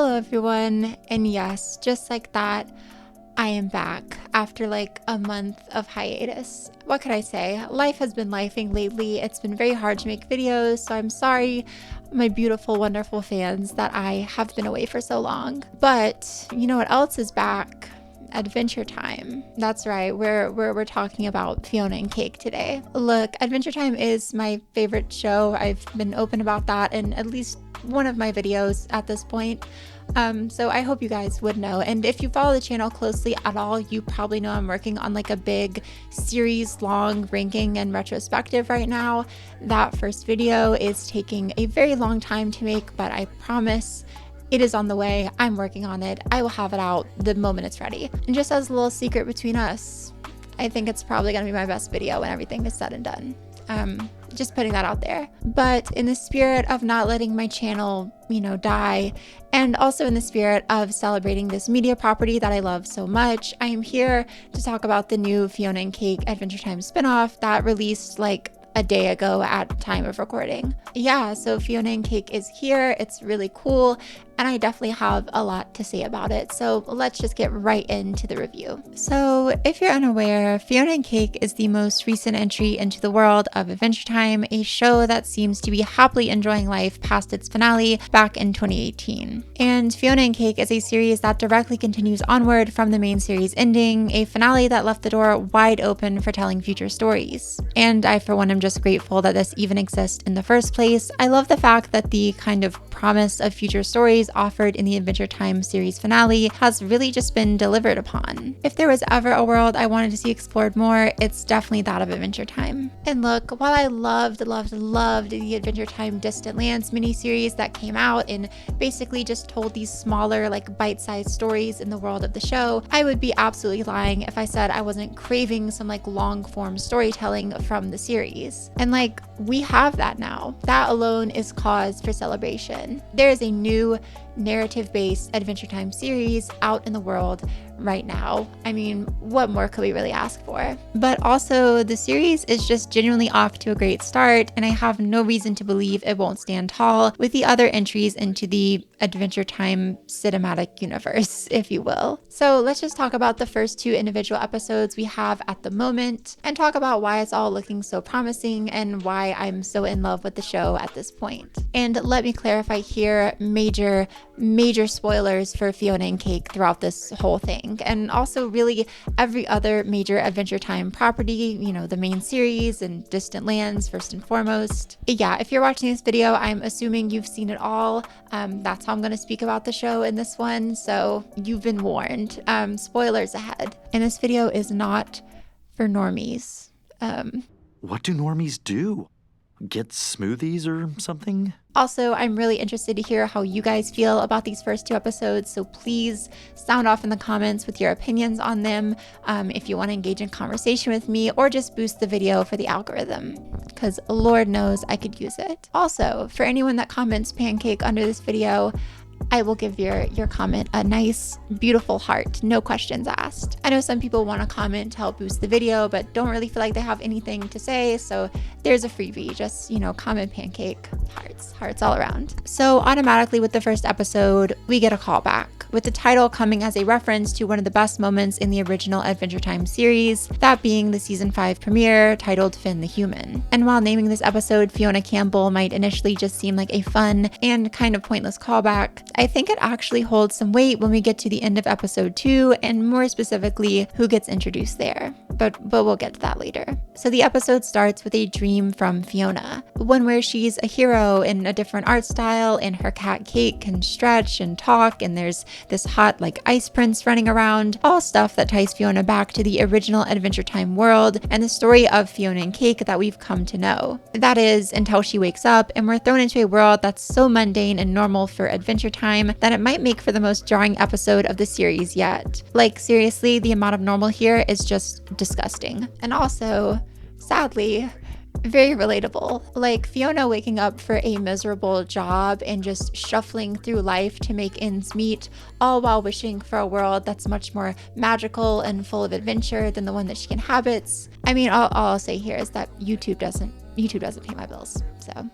Hello everyone, and yes, just like that, I am back after like a month of hiatus. What could I say? Life has been lifing lately. It's been very hard to make videos, so I'm sorry, my beautiful, wonderful fans, that I have been away for so long. But you know what else is back? Adventure Time. That's right, we're talking about Fionna and Cake today. Look, Adventure Time is my favorite show. I've been open about that in at least one of my videos at this point. So I hope you guys would know. And if you follow the channel closely at all, you probably know I'm working on like a big series long ranking and retrospective right now. That first video is taking a very long time to make, but I promise it is on the way. I'm working on it. I will have it out the moment it's ready. And just as a little secret between us, I think it's probably gonna be my best video when everything is said and done. Just putting that out there. But in the spirit of not letting my channel, die, and also in the spirit of celebrating this media property that I love so much, I am here to talk about the new Fionna and Cake Adventure Time spinoff that released like a day ago at time of recording. Yeah, so Fionna and Cake is here. It's really cool, and I definitely have a lot to say about it. So let's just get right into the review. So if you're unaware, Fionna and Cake is the most recent entry into the world of Adventure Time, a show that seems to be happily enjoying life past its finale back in 2018. And Fionna and Cake is a series that directly continues onward from the main series ending, a finale that left the door wide open for telling future stories. And I, for one, am just grateful that this even exists in the first place. I love the fact that the kind of promise of future stories offered in the Adventure Time series finale has really just been delivered upon. If there was ever a world I wanted to see explored more, it's definitely that of Adventure Time. And look, while I loved the Adventure Time Distant Lands miniseries that came out and basically just told these smaller, like bite-sized stories in the world of the show, I would be absolutely lying if I said I wasn't craving some like long-form storytelling from the series. And like, we have that now. That alone is cause for celebration. There is a new narrative-based Adventure Time series out in the world right now. I mean, what more could we really ask for? But also, the series is just genuinely off to a great start, and I have no reason to believe it won't stand tall with the other entries into the Adventure Time cinematic universe, if you will. So let's just talk about the first two individual episodes we have at the moment, and talk about why it's all looking so promising and why I'm so in love with the show at this point. And let me clarify here, major spoilers for Fionna and Cake throughout this whole thing, and also really every other major Adventure Time property, the main series and Distant Lands first and foremost. Yeah, if you're watching this video, I'm assuming you've seen it all. That's how I'm going to speak about the show in this one, so you've been warned. Spoilers ahead. And this video is not for normies. What do normies do? Get smoothies or something? Also, I'm really interested to hear how you guys feel about these first two episodes, so please sound off in the comments with your opinions on them if you want to engage in conversation with me, or just boost the video for the algorithm, because Lord knows I could use it. Also, for anyone that comments pancake under this video, I will give your comment a nice, beautiful heart, no questions asked. I know some people want to comment to help boost the video, but don't really feel like they have anything to say, so there's a freebie. Just, comment pancake, hearts all around. So automatically with the first episode, we get a callback, with the title coming as a reference to one of the best moments in the original Adventure Time series, that being the season 5 premiere titled Finn the Human. And while naming this episode Fionna Campbell might initially just seem like a fun and kind of pointless callback, I think it actually holds some weight when we get to the end of episode 2, and more specifically, who gets introduced there. But we'll get to that later. So the episode starts with a dream from Fionna, one where she's a hero in a different art style, and her cat Cake can stretch and talk, and there's this hot like ice prince running around, all stuff that ties Fionna back to the original Adventure Time world and the story of Fionna and Cake that we've come to know. That is, until she wakes up and we're thrown into a world that's so mundane and normal for Adventure Time that it might make for the most jarring episode of the series yet. Like, seriously, the amount of normal here is just disgusting. And also, sadly, very relatable. Like Fionna waking up for a miserable job and just shuffling through life to make ends meet, all while wishing for a world that's much more magical and full of adventure than the one that she inhabits. I mean, all I'll say here is that YouTube doesn't pay my bills. So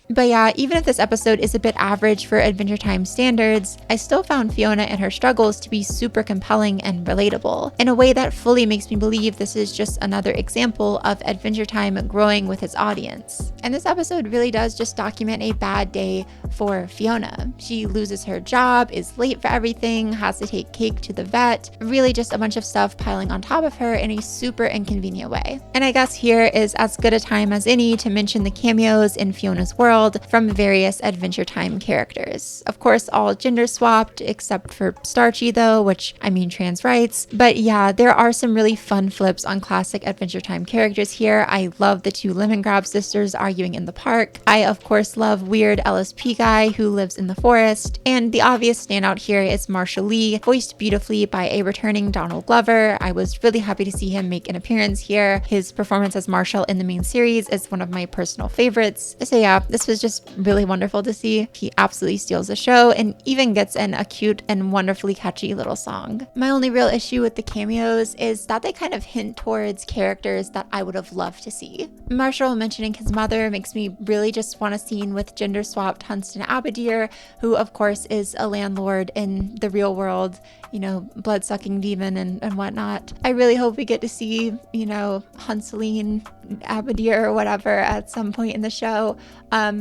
But yeah, even if this episode is a bit average for Adventure Time standards, I still found Fiona and her struggles to be super compelling and relatable, in a way that fully makes me believe this is just another example of Adventure Time growing with its audience. And this episode really does just document a bad day for Fiona. She loses her job, is late for everything, has to take Cake to the vet, really just a bunch of stuff piling on top of her in a super inconvenient way. And I guess here is as good a time as any to mention the cameos in Fiona's world from various Adventure Time characters. Of course, all gender swapped, except for Starchy though, which I mean trans rights. But yeah, there are some really fun flips on classic Adventure Time characters here. I love the two Lemongrab sisters arguing in the park. I of course love weird LSP guy who lives in the forest. And the obvious standout here is Marshall Lee, voiced beautifully by a returning Donald Glover. I was really happy to see him make an appearance here. His performance as Marshall in the main series is one of my personal favorites. So yeah, this was just really wonderful to see. He absolutely steals the show and even gets in a cute and wonderfully catchy little song. My only real issue with the cameos is that they kind of hint towards characters that I would have loved to see. Marshall mentioning his mother makes me really just want a scene with gender swapped Hunston Abadir, who of course is a landlord in the real world, you know, blood-sucking demon and whatnot. I really hope we get to see, you know, Hunseline Abadir or whatever at some point in the show.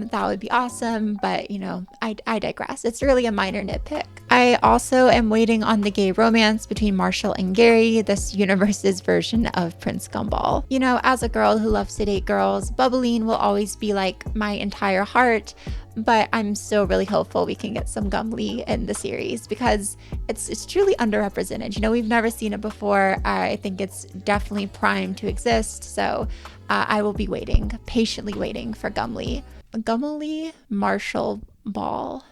That would be awesome, but you know, I digress. It's really a minor nitpick. I also am waiting on the gay romance between Marshall and Gary, this universe's version of Prince Gumball. You know, as a girl who loves to date girls, Bubbline will always be like my entire heart, but I'm still really hopeful we can get some Gumlee in the series because it's truly underrepresented. You know, we've never seen it before. I think it's definitely primed to exist, so I will be waiting, patiently waiting for Gumlee. Gumlee Marshall Ball.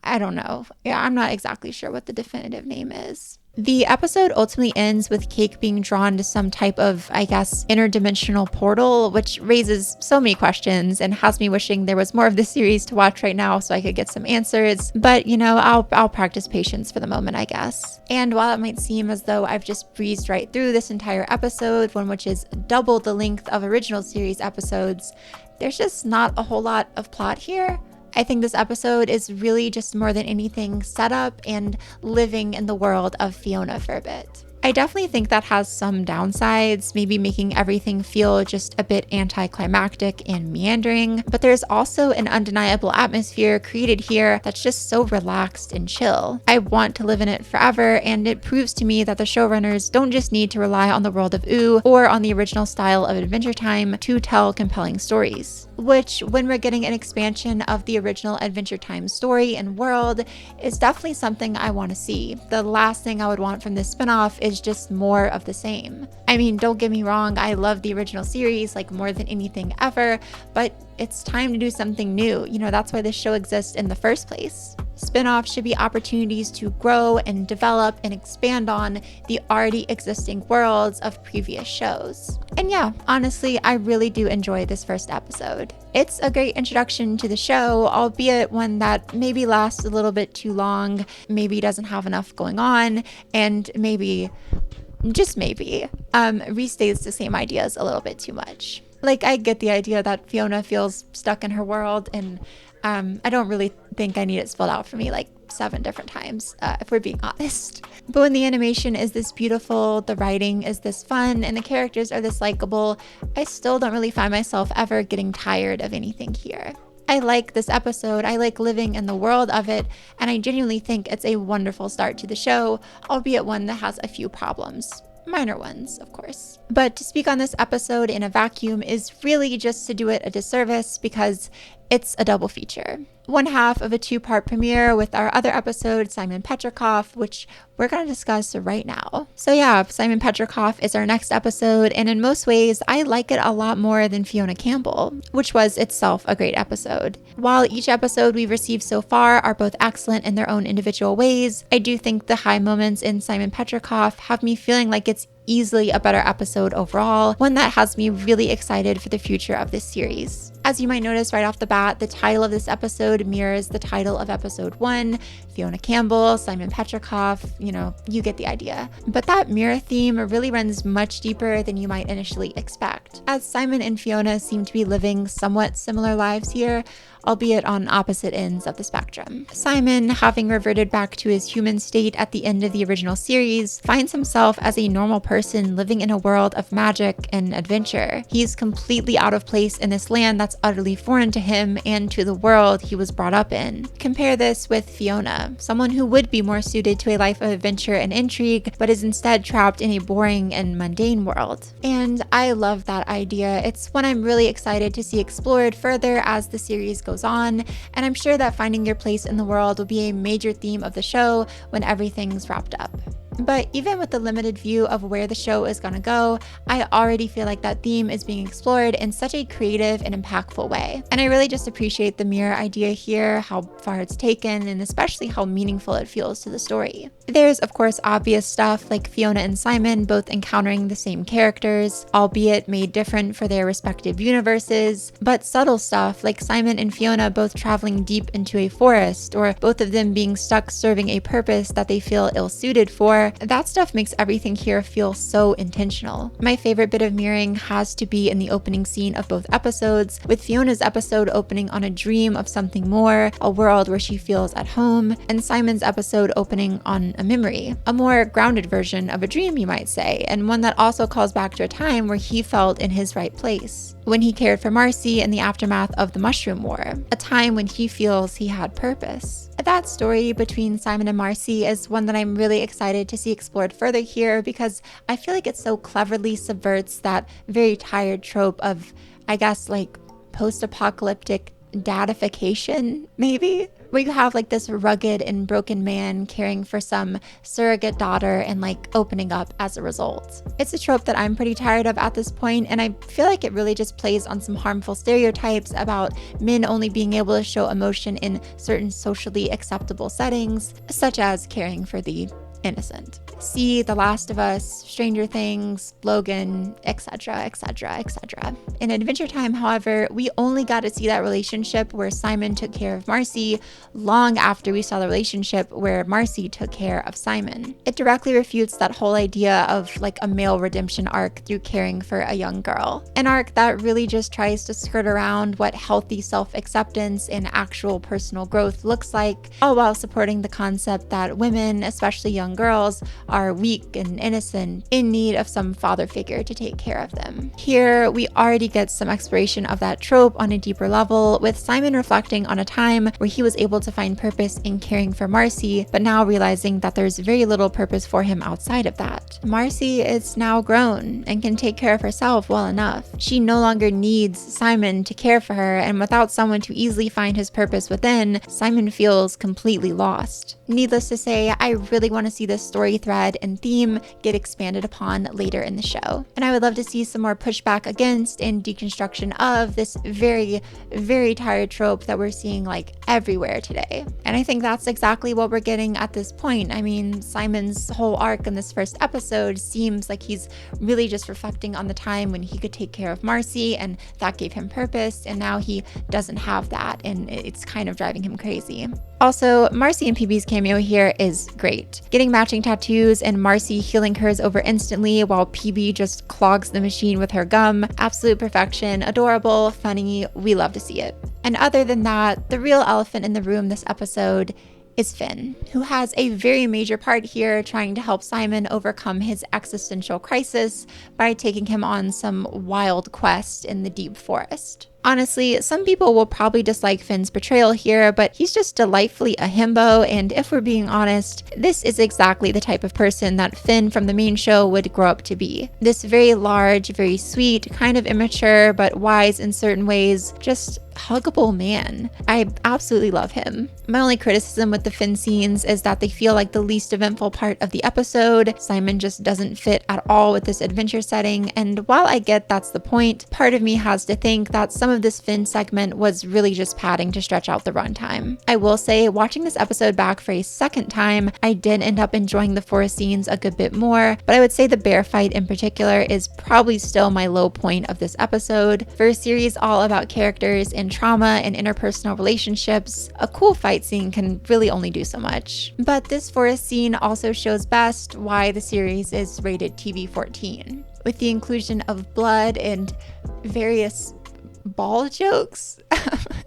I don't know. Yeah, I'm not exactly sure what the definitive name is. The episode ultimately ends with Cake being drawn to some type of, I guess, interdimensional portal, which raises so many questions and has me wishing there was more of this series to watch right now so I could get some answers. But, you know, I'll practice patience for the moment, I guess. And while it might seem as though I've just breezed right through this entire episode, one which is double the length of original series episodes, there's just not a whole lot of plot here. I think this episode is really just more than anything set up and living in the world of Fiona for a bit. I definitely think that has some downsides, maybe making everything feel just a bit anticlimactic and meandering, but there's also an undeniable atmosphere created here that's just so relaxed and chill. I want to live in it forever, and it proves to me that the showrunners don't just need to rely on the world of OO or on the original style of Adventure Time to tell compelling stories. Which, when we're getting an expansion of the original Adventure Time story and world, is definitely something I want to see. The last thing I would want from this spinoff is just more of the same. I mean, don't get me wrong, I love the original series like more than anything ever, but it's time to do something new. You know, that's why this show exists in the first place. Spin-offs should be opportunities to grow and develop and expand on the already existing worlds of previous shows. And yeah, honestly, I really do enjoy this first episode. It's a great introduction to the show, albeit one that maybe lasts a little bit too long, maybe doesn't have enough going on, and maybe, just maybe, restates the same ideas a little bit too much. Like, I get the idea that Fiona feels stuck in her world, and I don't really think I need it spelled out for me like 7 different times, if we're being honest. But when the animation is this beautiful, the writing is this fun, and the characters are this likable, I still don't really find myself ever getting tired of anything here. I like this episode, I like living in the world of it, and I genuinely think it's a wonderful start to the show, albeit one that has a few problems. Minor ones, of course. But to speak on this episode in a vacuum is really just to do it a disservice because it's a double feature. One half of a 2-part premiere with our other episode, Simon Petrikov, which we're going to discuss right now. So yeah, Simon Petrikov is our next episode, and in most ways, I like it a lot more than Fiona Campbell, which was itself a great episode. While each episode we've received so far are both excellent in their own individual ways, I do think the high moments in Simon Petrikov have me feeling like it's easily a better episode overall, one that has me really excited for the future of this series. As you might notice right off the bat, the title of this episode mirrors the title of episode 1, Fionna Campbell, Simon Petrikov, you get the idea. But that mirror theme really runs much deeper than you might initially expect, as Simon and Fionna seem to be living somewhat similar lives here, albeit on opposite ends of the spectrum. Simon, having reverted back to his human state at the end of the original series, finds himself as a normal person living in a world of magic and adventure. He's completely out of place in this land that's utterly foreign to him and to the world he was brought up in. Compare this with Fionna, someone who would be more suited to a life of adventure and intrigue, but is instead trapped in a boring and mundane world. And I love that idea. It's one I'm really excited to see explored further as the series goes on, and I'm sure that finding your place in the world will be a major theme of the show when everything's wrapped up. But even with the limited view of where the show is going to go, I already feel like that theme is being explored in such a creative and impactful way. And I really just appreciate the mirror idea here, how far it's taken, and especially how meaningful it feels to the story. There's of course obvious stuff like Fionna and Simon both encountering the same characters, albeit made different for their respective universes, but subtle stuff like Simon and Fionna both traveling deep into a forest, or both of them being stuck serving a purpose that they feel ill-suited for, that stuff makes everything here feel so intentional. My favorite bit of mirroring has to be in the opening scene of both episodes, with Fionna's episode opening on a dream of something more, a world where she feels at home, and Simon's episode opening on a memory, a more grounded version of a dream, you might say, and one that also calls back to a time where he felt in his right place, when he cared for Marcy in the aftermath of the Mushroom War, a time when he feels he had purpose. That story between Simon and Marcy is one that I'm really excited to see explored further here, because I feel like it so cleverly subverts that very tired trope of, I guess, like post-apocalyptic dadification, maybe? Where you have like this rugged and broken man caring for some surrogate daughter and like opening up as a result. It's a trope that I'm pretty tired of at this point, and I feel like it really just plays on some harmful stereotypes about men only being able to show emotion in certain socially acceptable settings, such as caring for the innocent. See The Last of Us, Stranger Things, Logan, etc., etc., etc. In Adventure Time, however, we only got to see that relationship where Simon took care of Marcy long after we saw the relationship where Marcy took care of Simon. It directly refutes that whole idea of like a male redemption arc through caring for a young girl. An arc that really just tries to skirt around what healthy self-acceptance and actual personal growth looks like, all while supporting the concept that women, especially young girls, are weak and innocent, in need of some father figure to take care of them. Here, we already get some exploration of that trope on a deeper level, with Simon reflecting on a time where he was able to find purpose in caring for Marcy, but now realizing that there's very little purpose for him outside of that. Marcy is now grown and can take care of herself well enough. She no longer needs Simon to care for her, and without someone to easily find his purpose within, Simon feels completely lost. Needless to say, I really want to see this story thread and theme get expanded upon later in the show. And I would love to see some more pushback against and deconstruction of this very, very tired trope that we're seeing like everywhere today. And I think that's exactly what we're getting at this point. I mean, Simon's whole arc in this first episode seems like he's really just reflecting on the time when he could take care of Marcy and that gave him purpose, and now he doesn't have that, and it's kind of driving him crazy. Also, Marcy and PB's cameo here is great. Getting matching tattoos and Marcy healing hers over instantly while PB just clogs the machine with her gum. Absolute perfection, adorable, funny, we love to see it. And other than that, the real elephant in the room this episode is Finn, who has a very major part here, trying to help Simon overcome his existential crisis by taking him on some wild quest in the deep forest. Honestly, some people will probably dislike Finn's portrayal here, but he's just delightfully a himbo, and if we're being honest, this is exactly the type of person that Finn from the main show would grow up to be. This very large, very sweet, kind of immature, but wise in certain ways, just huggable man. I absolutely love him. My only criticism with the Finn scenes is that they feel like the least eventful part of the episode. Simon just doesn't fit at all with this adventure setting, and while I get that's the point, part of me has to think that some of this Finn segment was really just padding to stretch out the runtime. I will say, watching this episode back for a second time, I did end up enjoying the forest scenes a good bit more, but I would say the bear fight in particular is probably still my low point of this episode. For a series all about characters and trauma and interpersonal relationships, a cool fight scene can really only do so much. But this forest scene also shows best why the series is rated TV-14. With the inclusion of blood and various ball jokes.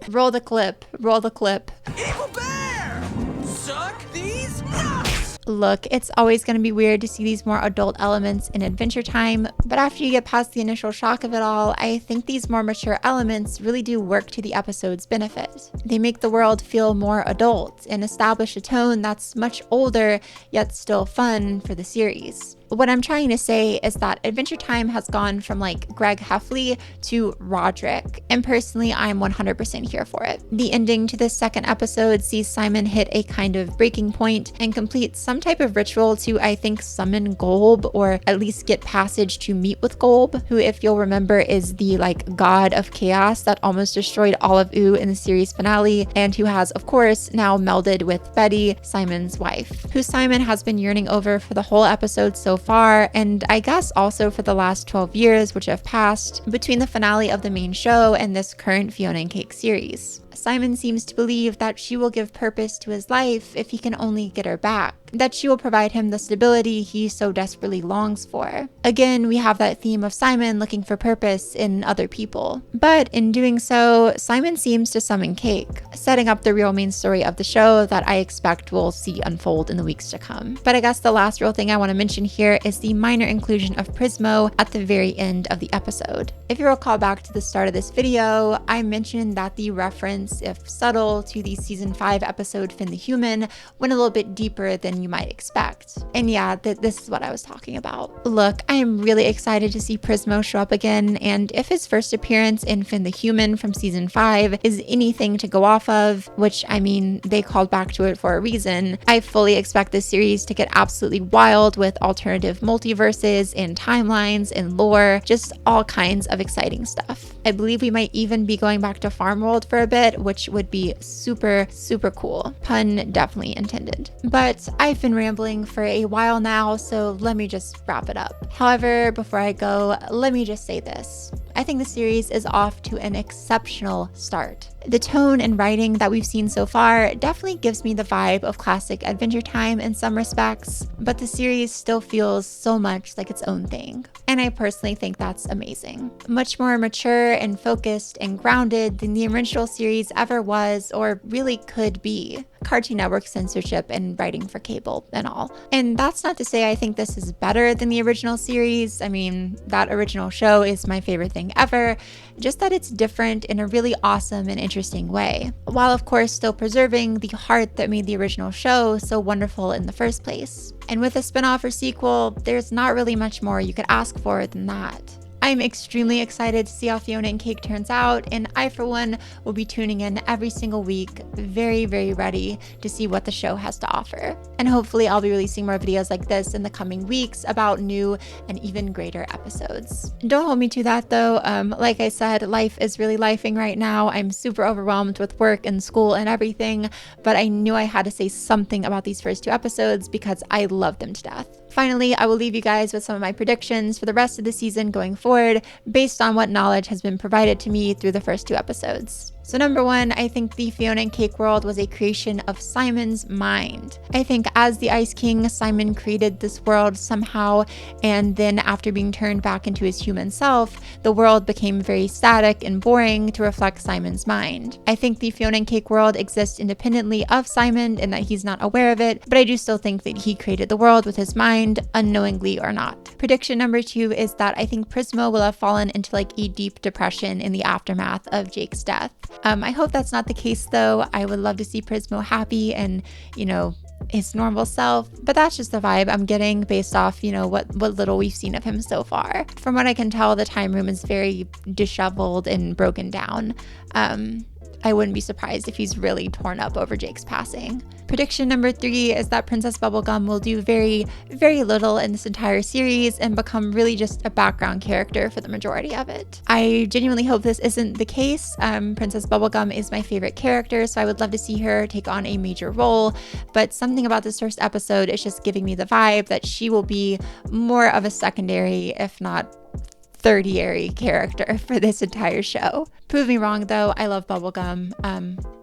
Roll the clip. Evil bear! Suck these nuts! Look, it's always going to be weird to see these more adult elements in Adventure Time, but after you get past the initial shock of it all, I think these more mature elements really do work to the episode's benefit. They make the world feel more adult and establish a tone that's much older, yet still fun for the series. What I'm trying to say is that Adventure Time has gone from like Greg Heffley to Roderick, and personally I'm 100% here for it. The ending to this second episode sees Simon hit a kind of breaking point and complete some type of ritual to, I think, summon Golb, or at least get passage to meet with Golb, who, if you'll remember, is the like god of chaos that almost destroyed all of Oo in the series finale, and who has, of course, now melded with Betty, Simon's wife, who Simon has been yearning over for the whole episode so far, and I guess also for the last 12 years which have passed between the finale of the main show and this current Fionna and Cake series. Simon seems to believe that she will give purpose to his life if he can only get her back, that she will provide him the stability he so desperately longs for. Again, we have that theme of Simon looking for purpose in other people. But in doing so, Simon seems to summon Cake, setting up the real main story of the show that I expect we'll see unfold in the weeks to come. But I guess the last real thing I want to mention here is the minor inclusion of Prismo at the very end of the episode. If you recall back to the start of this video, I mentioned that the reference, if subtle, to the season 5 episode Finn the Human went a little bit deeper than you might expect. And yeah, this is what I was talking about. Look, I am really excited to see Prismo show up again, and if his first appearance in Finn the Human from season 5 is anything to go off of, which I mean, they called back to it for a reason, I fully expect this series to get absolutely wild with alternative multiverses and timelines and lore, just all kinds of exciting stuff. I believe we might even be going back to Farm World for a bit, which would be super, super cool. Pun definitely intended. But I've been rambling for a while now, so let me just wrap it up. However, before I go, let me just say this. I think the series is off to an exceptional start. The tone and writing that we've seen so far definitely gives me the vibe of classic Adventure Time in some respects, but the series still feels so much like its own thing. And I personally think that's amazing. Much more mature and focused and grounded than the original series ever was or really could be. Cartoon Network censorship and writing for cable and all. And that's not to say I think this is better than the original series. I mean, that original show is my favorite thing ever, just that it's different in a really awesome and interesting way, while of course still preserving the heart that made the original show so wonderful in the first place. And with a spin-off or sequel, there's not really much more you could ask for than that. I'm extremely excited to see how Fionna and Cake turns out, and I, for one, will be tuning in every single week, very, very ready to see what the show has to offer. And hopefully I'll be releasing more videos like this in the coming weeks about new and even greater episodes. Don't hold me to that though. Like I said, life is really lifing right now. I'm super overwhelmed with work and school and everything, but I knew I had to say something about these first 2 episodes because I love them to death. Finally, I will leave you guys with some of my predictions for the rest of the season going forward, based on what knowledge has been provided to me through the first 2 episodes. So number 1, I think the Fionna and Cake world was a creation of Simon's mind. I think as the Ice King, Simon created this world somehow, and then after being turned back into his human self, the world became very static and boring to reflect Simon's mind. I think the Fionna and Cake world exists independently of Simon and that he's not aware of it, but I do still think that he created the world with his mind, unknowingly or not. Prediction number 2 is that I think Prismo will have fallen into like a deep depression in the aftermath of Jake's death. I hope that's not the case though. I would love to see Prismo happy and, you know, his normal self, but that's just the vibe I'm getting based off, you know, what little we've seen of him so far. From what I can tell, the time room is very disheveled and broken down. I wouldn't be surprised if he's really torn up over Jake's passing. Prediction number 3 is that Princess Bubblegum will do very, very little in this entire series and become really just a background character for the majority of it. I genuinely hope this isn't the case. Princess Bubblegum is my favorite character, so I would love to see her take on a major role, but something about this first episode is just giving me the vibe that she will be more of a secondary, if not third-ary character for this entire show. Prove me wrong though, I love Bubblegum.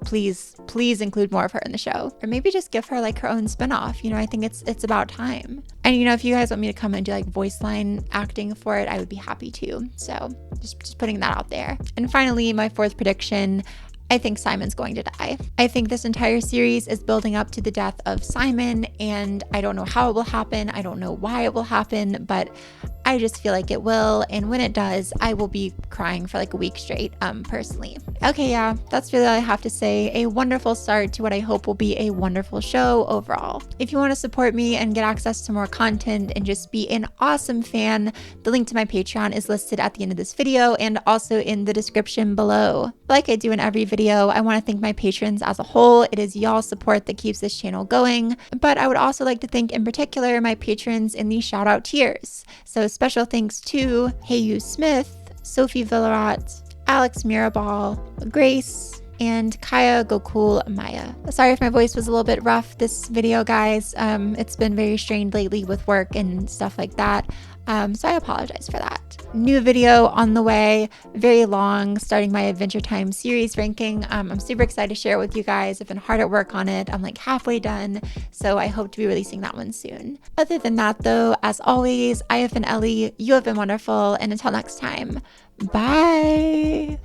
Please include more of her in the show, or maybe just give her like her own spinoff. You know, I think it's about time. And you know, if you guys want me to come and do like voice line acting for it, I would be happy to. So just putting that out there. And finally, my 4th prediction, I think Simon's going to die. I think this entire series is building up to the death of Simon, and I don't know how it will happen. I don't know why it will happen, but I just feel like it will. And when it does, I will be crying for like a week straight, personally. Okay, yeah, that's really all I have to say. A wonderful start to what I hope will be a wonderful show overall. If you want to support me and get access to more content and just be an awesome fan, the link to my Patreon is listed at the end of this video and also in the description below. Like I do in every video, I want to thank my patrons as a whole. It is y'all's support that keeps this channel going, but I would also like to thank in particular my patrons in the shout out tiers. So special thanks to Hey You Smith, Sophie Villarat, Alex Mirabal, Grace, and Kaya Gokul Maya. Sorry if my voice was a little bit rough this video, guys. It's been very strained lately with work and stuff like that. So I apologize for that. New video on the way, very long, starting my Adventure Time series ranking. I'm super excited to share it with you guys. I've been hard at work on it. I'm like halfway done, so I hope to be releasing that one soon. Other than that though, as always, I have been Ellie, you have been wonderful, and until next time, bye!